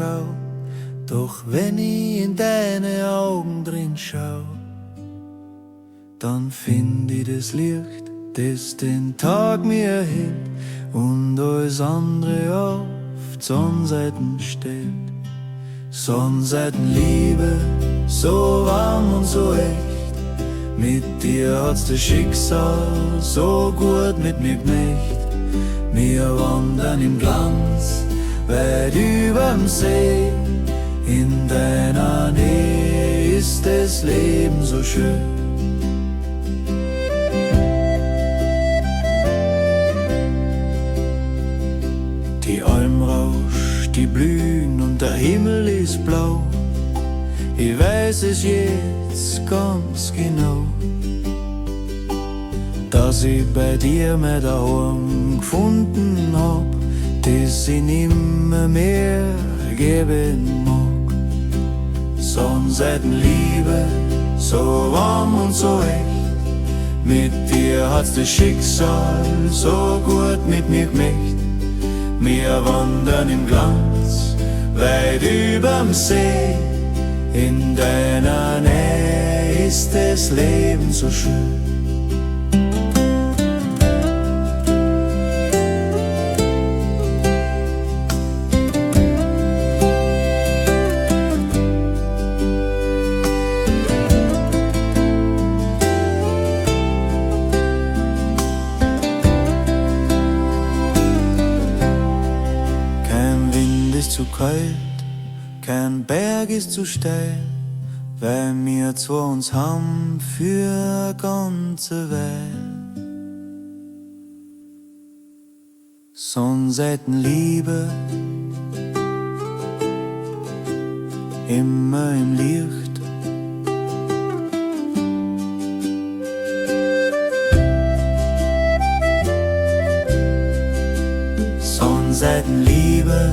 grau, doch wenn ich in deine Augen drin schau, dann find ich das Licht, das den Tag mir hält und alles andere auf die Sonnenseiten stellt. Sonnenseitenliebe, so warm und so echt, mit dir hat's das Schicksal so gut mit mir gemacht. Wir wandern im Glanz, weit überm See, in deiner Nähe ist das Leben so schön. Die Alm rauscht, die blühen und der Himmel ist blau. Ich weiß es jetzt ganz genau, dass ich bei dir mein Daheim gefunden hab, das ich nimmer mehr geben mag. Sonnenseitenliebe, so warm und so echt, mit dir hat's das Schicksal so gut mit mir gemacht. Wir wandern im Glanz, weit überm See, in deiner Nähe ist das Leben so schön. Zu kalt, kein Berg ist zu steil, weil wir zu uns haben für ganze Weile. Sonnenseitenliebe, immer im Licht. Sonnenseitenliebe,